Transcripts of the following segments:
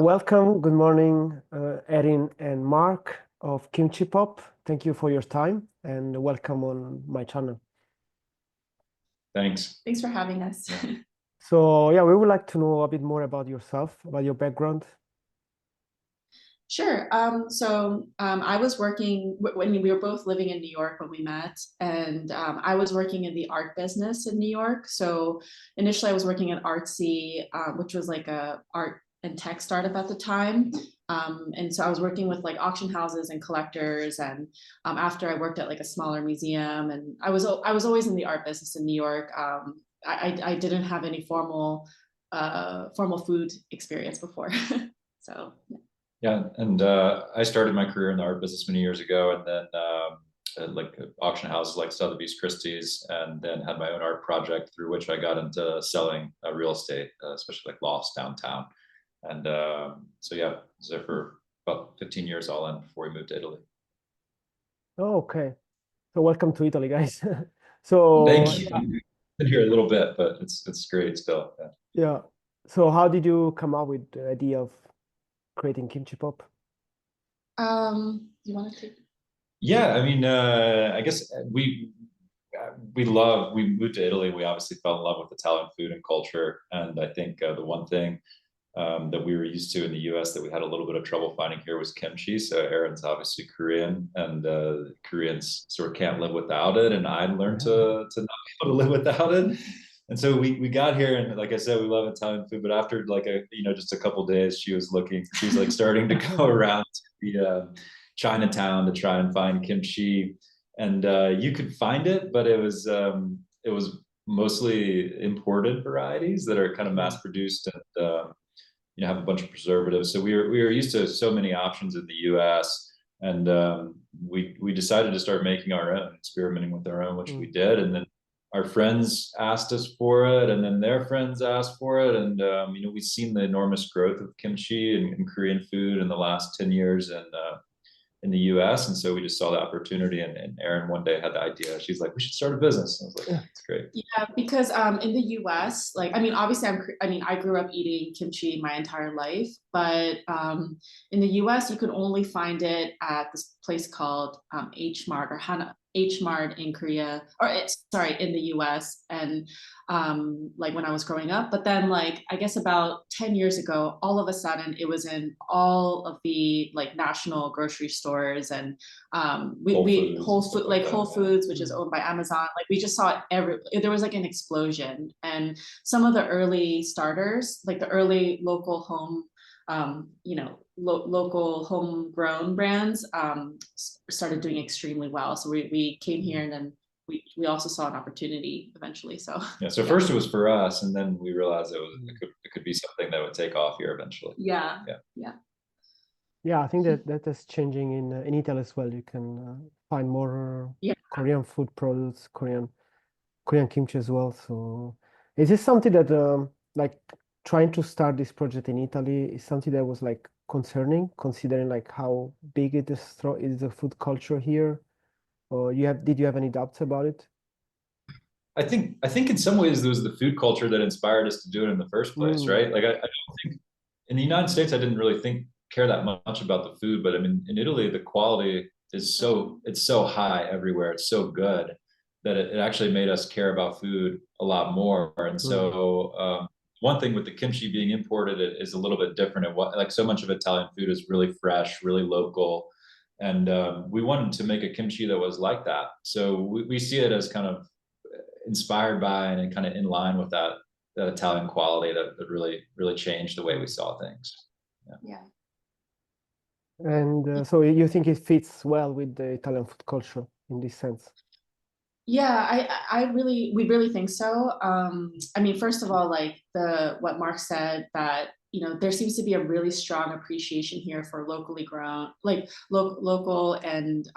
Welcome, good morning, Erin and Mark of Kimchi Pop. Thank you for your time and welcome on my channel. Thanks. Thanks for having us. So yeah, we would like to know a bit more about yourself, about your background. Sure. I was working when we were both living in New York when we met, and I was working in the art business in New York. So initially I was working at Artsy, which was like a art and tech startup at the time. And so I was working with like auction houses and collectors. And after I worked at like a smaller museum, and I was always in the art business in New York. I didn't have any formal food experience before. So yeah. Yeah, and I started my career in the art business many years ago, and then at, like auction houses like Sotheby's Christie's, and then had my own art project through which I got into selling real estate, especially like lofts downtown. And so yeah, I was there for about 15 years all in before we moved to Italy. Oh, okay. So welcome to Italy, guys. So Thank you. I've been here a little bit, but it's great still. Yeah. yeah. So how did you come up with the idea of creating Kimchi Pop? You want to take? Yeah, I mean, I guess we moved to Italy. We obviously fell in love with Italian food and culture, and I think the one thing that we were used to in the U.S. that we had a little bit of trouble finding here was kimchi. So Erin's obviously Korean, and Koreans sort of can't live without it, and I learned to not be able to live without it. And so we got here, and like I said, we love Italian food. But after like just a couple days, she was like starting to go around to the Chinatown to try and find kimchi, and you could find it, but it was mostly imported varieties that are kind of mass produced and have a bunch of preservatives. So we were used to so many options in the U.S. and we decided to start making our own, experimenting with our own, which we did, and then our friends asked us for it, and then their friends asked for it, and we've seen the enormous growth of kimchi and Korean food in the last 10 years, and in the US. And so we just saw the opportunity, and Erin one day had the idea. She's like, we should start a business. And I was like, yeah, it's great. Yeah, because in the US, like, obviously I grew up eating kimchi my entire life, but in the US, you could only find it at this place called H Mart or Hana H Mart in Korea, or in the US. And like when I was growing up, but then like, I guess about 10 years ago, all of a sudden it was in all of the like national grocery stores, and Whole Foods, which is owned by Amazon. Like we just saw it there was like an explosion, and some of the early starters, like the early local home, local homegrown brands started doing extremely well. So we came here, and then we also saw an opportunity eventually. So yeah. So first it was for us, and then we realized it could be something that would take off here eventually. Yeah. Yeah, I think that is changing in Italy as well. You can find more Korean food products, Korean kimchi as well. So is this something that like trying to start this project in Italy is something that was like concerning, considering like how big it is the food culture here? Or did you have any doubts about it? I think in some ways it was the food culture that inspired us to do it in the first place, right? Like I don't think in the United States I didn't really care that much about the food, but I mean in Italy the quality is so high everywhere. It's so good that it actually made us care about food a lot more. And so one thing with the kimchi being imported is a little bit different. And like so much of Italian food is really fresh, really local. And we wanted to make a kimchi that was like that. So we see it as kind of inspired by and kind of in line with that Italian quality that really changed the way we saw things. Yeah. And so you think it fits well with the Italian food culture in this sense? Yeah, we really think so. I mean, first of all, like what Mark said, that there seems to be a really strong appreciation here for locally grown, like local and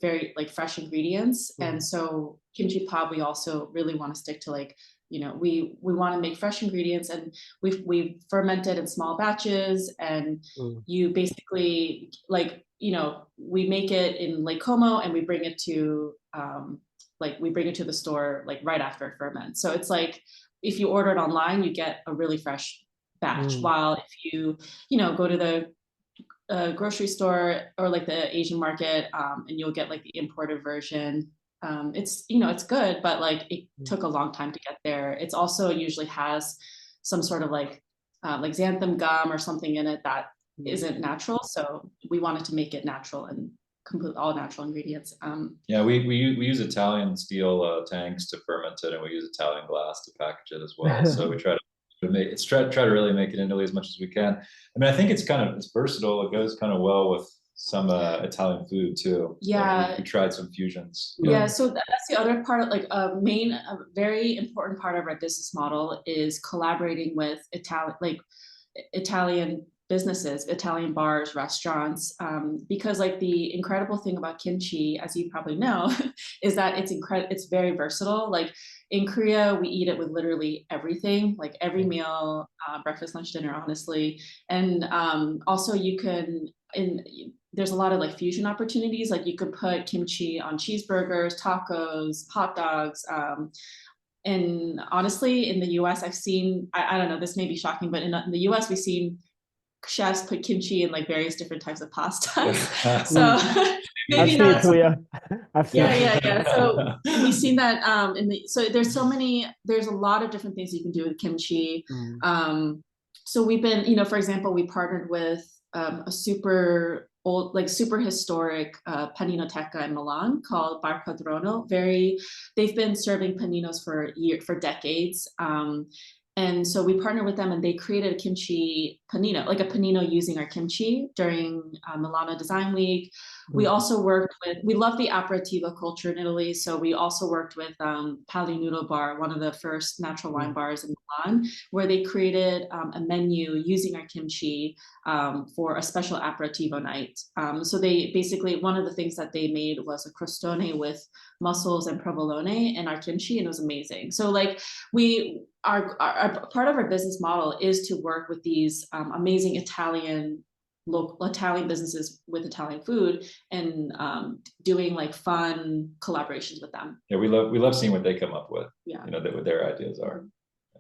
very like fresh ingredients. And so Kimchi Pop, we also really want to stick to like, we want to make fresh ingredients, and we've fermented in small batches, and you basically like, we make it in Lake Como, and we bring it to the store like right after it ferments. So it's like if you order it online, you get a really fresh batch. While if you know, go to the grocery store or like the Asian market, and you'll get like the imported version. It's, you know, it's good, but like it took a long time to get there. It's also usually has some sort of like xanthan gum or something in it that isn't natural. So we wanted to make it natural and complete all natural ingredients. Yeah, we use Italian steel tanks to ferment it, and we use Italian glass to package it as well. So we try to really make it in Italy as much as we can. I mean, I think it's versatile. It goes kind of well with some Italian food too. Yeah, like we tried some fusions. Yeah, so that's the other part. Like a very important part of our business model is collaborating with Italian businesses, Italian bars, restaurants, because like the incredible thing about kimchi, as you probably know, is that it's very versatile. Like in Korea, we eat it with literally everything, like every meal, breakfast, lunch, dinner, honestly. And also there's a lot of like fusion opportunities. Like you could put kimchi on cheeseburgers, tacos, hot dogs. And honestly, in the US, I've seen, I don't know, this may be shocking, but in the US, we've seen chefs put kimchi in like various different types of pastas. So maybe not. I've seen it. Yeah. So we've seen that so there's a lot of different things you can do with kimchi. So we've been, you know, for example, we partnered with a super old, like super historic paninoteca in Milan called Bar Padrono. They've been serving paninos for decades. And so we partnered with them and they created a kimchi panino, like a panino using our kimchi during Milano Design Week. We also we love the aperitivo culture in Italy. So we also worked with Pali Noodle Bar, one of the first natural wine bars in Milan, where they created a menu using our kimchi for a special aperitivo night. So they basically, one of the things that they made was a crostone with mussels and provolone and our kimchi, and it was amazing. So like our part of our business model is to work with these amazing local Italian businesses with Italian food and doing like fun collaborations with them. Yeah, we love seeing what they come up with. Yeah, you know, what their ideas are.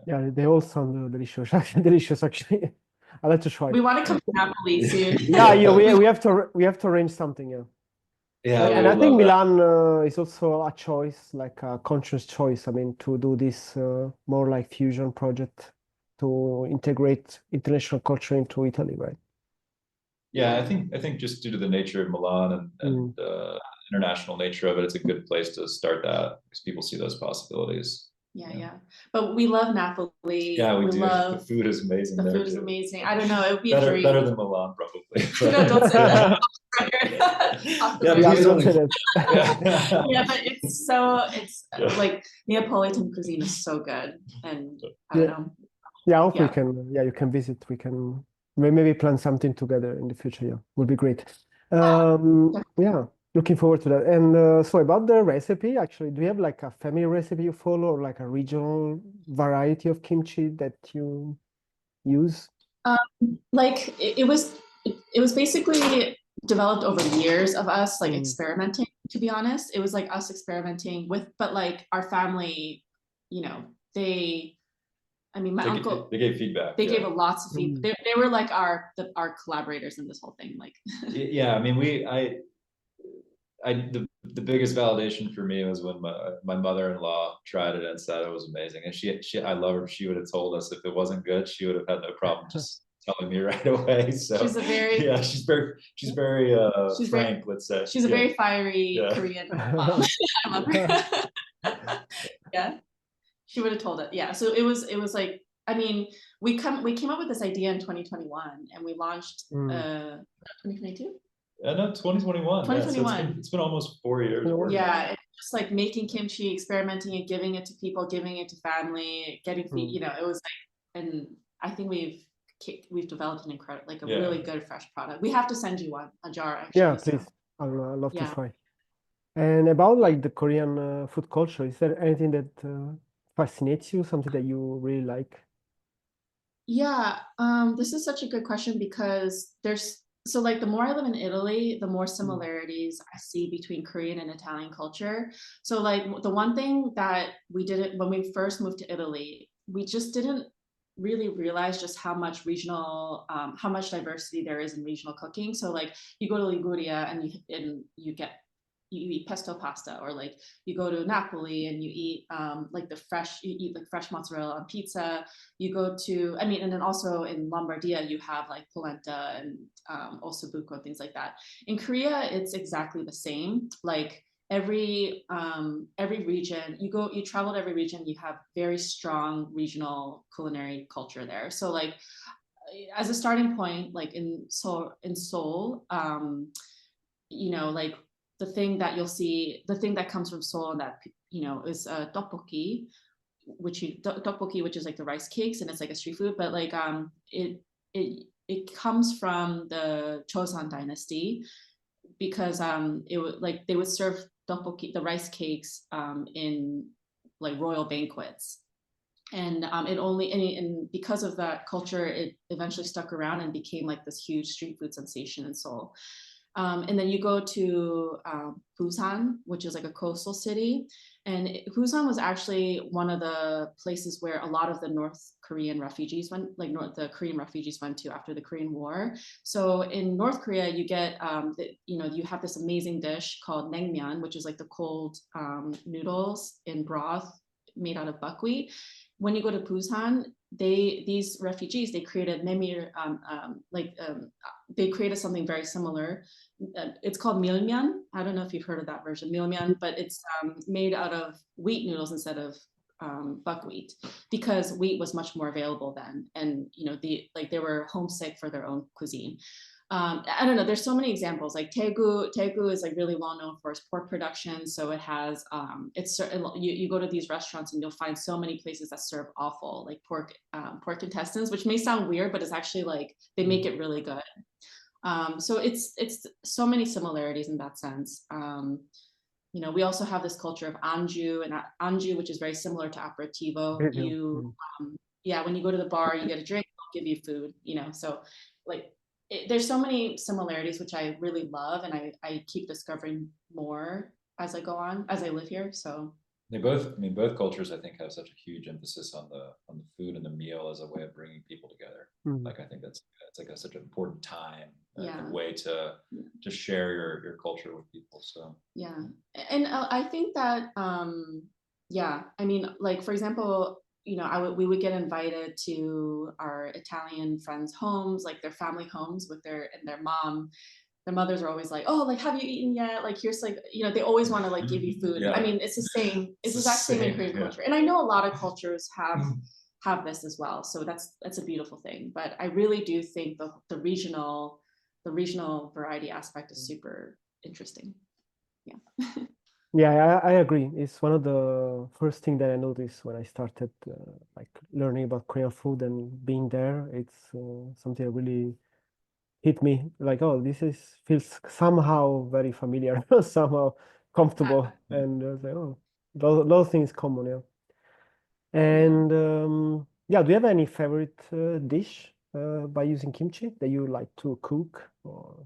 Yeah, they all sound delicious. Delicious, actually. I'd like to try. We want to come to Napoli soon. we have to arrange something. Yeah, and I think Milan is also a choice, like a conscious choice. I mean, to do this more like fusion project to integrate international culture into Italy, right? Yeah, I think just due to the nature of Milan and international nature of it, it's a good place to start that because people see those possibilities. Yeah. But we love Napoli. Yeah, we do. The food is amazing. The food is amazing. I don't know. It would be better, a dream. better than Milan, probably. No, don't say that. Don't say that. Yeah, but it's like Neapolitan cuisine is so good, and I don't know. Yeah, I hope we can. Yeah, you can visit. We can maybe plan something together in the future. Yeah, would be great. Yeah. Looking forward to that. And so about the recipe, actually, do you have like a family recipe you follow or like a regional variety of kimchi that you use? Like it was basically developed over years of us like experimenting, to be honest. It was like us experimenting but like our family, you know, my uncle, they gave feedback. They gave lots of feedback. They were like our collaborators in this whole thing. Like yeah, I mean the biggest validation for me was when my mother-in-law tried it and said it was amazing. And she I love her. She would have told us if it wasn't good, she would have had no problem just telling me right away. So she's very frank, let's say. She's a very fiery Korean mom. I love her. Yeah. She would have told it. Yeah. So it was like, I mean, we came up with this idea in 2021 and we launched 2022. No, 2021. 2021. Yeah, so it's been almost 4 years. Yeah, it's just like making kimchi, experimenting it, giving it to people, giving it to family, getting feed. You know, it was like, and I think we've developed an incredible, like a really good fresh product. We have to send you a jar. Actually, yeah, please. I'd love to try. And about like the Korean food culture, is there anything that fascinates you? Something that you really like? Yeah, this is such a good question because so like the more I live in Italy, the more similarities I see between Korean and Italian culture. So like the one thing that we did when we first moved to Italy, we just didn't really realized just how much how much diversity there is in regional cooking. So like you go to Liguria and you eat pesto pasta, or like you go to Napoli and you eat like fresh mozzarella on pizza. You go to, I mean, and then also in Lombardia you have like polenta and ossobuco and things like that. In Korea, it's exactly the same. Like every region you travel to every region, you have very strong regional culinary culture there. So like as a starting point, like in Seoul, you know, like the thing that comes from Seoul and that, you know, is tteokbokki, which is like the rice cakes, and it's like a street food, but like it comes from the Joseon dynasty, because it would like they would serve tteokbokki, the rice cakes, in like royal banquets. And and because of that culture, it eventually stuck around and became like this huge street food sensation in Seoul. And then you go to Busan, which is like a coastal city. And Busan was actually one of the places where a lot of the North Korean refugees went, like the Korean refugees went to after the Korean War. So in North Korea, you get, you have this amazing dish called naengmyeon, which is like the cold noodles in broth made out of buckwheat. When you go to Busan, these refugees, they created memir, they created something very similar. It's called milmyeon. I don't know if you've heard of that version, milmyeon, but it's made out of wheat noodles instead of buckwheat, because wheat was much more available then, and you know they were homesick for their own cuisine. I don't know, there's so many examples. Like Daegu is like really well known for its pork production. So it has, you go to these restaurants and you'll find so many places that serve offal, like pork intestines, which may sound weird, but it's actually like, they make it really good. So it's so many similarities in that sense. You know, we also have this culture of anju, which is very similar to aperitivo. When you go to the bar, you get a drink, they'll give you food, you know, so like, there's so many similarities, which I really love, and I keep discovering more as I go on, as I live here. So both cultures, I think, have such a huge emphasis on the food and the meal as a way of bringing people together. Like I think it's like such an important time, a way to share your culture with people. So yeah, and I think that I mean, like for example, you know, we would get invited to our Italian friends' homes, like their family homes with their mom. Their mothers are always like, oh, like, have you eaten yet? Like, here's like, you know, they always want to like give you food. I mean, it's the same, it's the exact same in Korean culture. And I know a lot of cultures have this as well. So that's a beautiful thing. But I really do think the regional variety aspect is super interesting. Yeah. Yeah, I agree. It's one of the first thing that I noticed when I started like learning about Korean food and being there. It's something that really hit me. Like, oh, feels somehow very familiar, somehow comfortable, and I was like, oh, those things common, yeah. And do you have any favorite dish by using kimchi that you like to cook? Or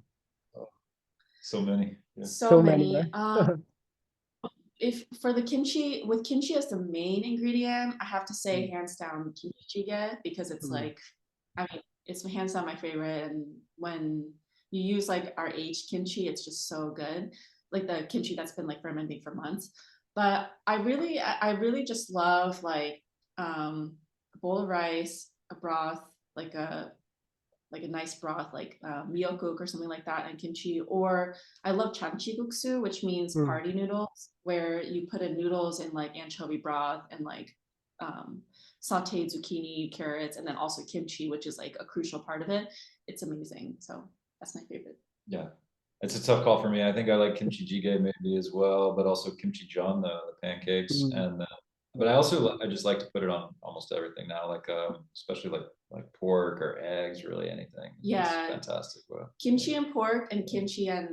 so many. Yeah. So many. Right? If for the kimchi, with kimchi as the main ingredient, I have to say hands down kimchi jjigae, because it's like, I mean, it's hands down my favorite. And when you use like our aged kimchi, it's just so good. Like the kimchi that's been like fermenting for months. But I really just love like a bowl of rice, a broth, like a nice broth, like miyeokguk or something like that, and kimchi. Or I love chanchiguksu, which means party noodles, where you put in noodles in like anchovy broth and like sauteed zucchini, carrots, and then also kimchi, which is like a crucial part of it. It's amazing. So that's my favorite. Yeah, it's a tough call for me. I think I like kimchi jjigae maybe as well, but also kimchi jeon, the pancakes, and but I just like to put it on almost everything now, like especially like pork or eggs, really anything. Yeah, it's fantastic. Kimchi and pork, and kimchi and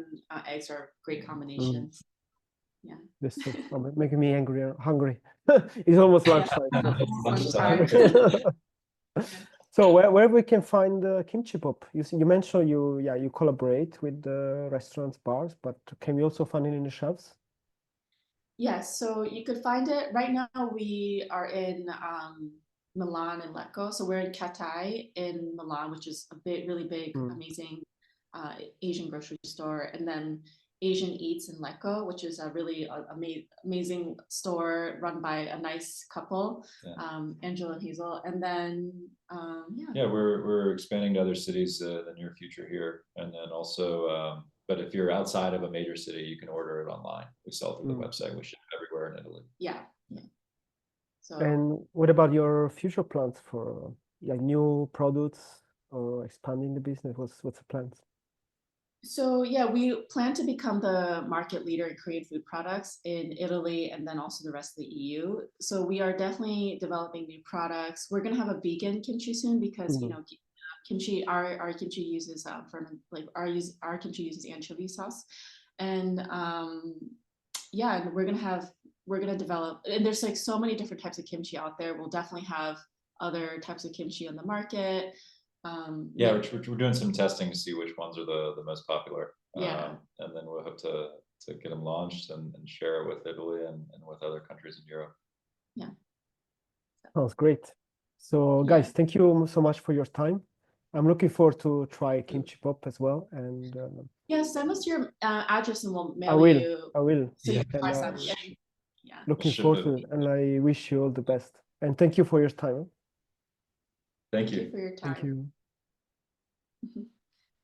eggs are great combinations. Yeah, this is making me hungry. It's almost lunchtime. So where we can find the kimchi pop? You mentioned you collaborate with the restaurants, bars, but can we also find it in the shelves? Yes, so you could find it right now. We are in Milan and Lecco. So we're in Katai in Milan, which is a big, really big, amazing Asian grocery store, and then Asian Eats in Lecco, which is a really amazing store run by a nice couple, Angela and Hazel. And then we're expanding to other cities in the near future here, and then also but if you're outside of a major city, you can order it online. We sell through the website. We ship everywhere in Italy. So, and what about your future plans for like new products or expanding the business? What's the plans? So yeah, we plan to become the market leader in Korean food products in Italy and then also the rest of the EU. So we are definitely developing new products. We're gonna have a vegan kimchi soon because you know kimchi, our kimchi uses our kimchi uses anchovy sauce, and and we're gonna develop. And there's like so many different types of kimchi out there. We'll definitely have other types of kimchi on the market. We're doing some testing to see which ones are the most popular. Yeah. And then we'll hope to get them launched and share it with Italy and with other countries in Europe. Yeah. Sounds great. So guys, thank you so much for your time. I'm looking forward to try kimchi pop as well. And send us your address and we'll mail you. I will. So you can And, try some. looking forward to it, and I wish you all the best. And thank you for your time. Thank you. Thank you for your time. Thank you.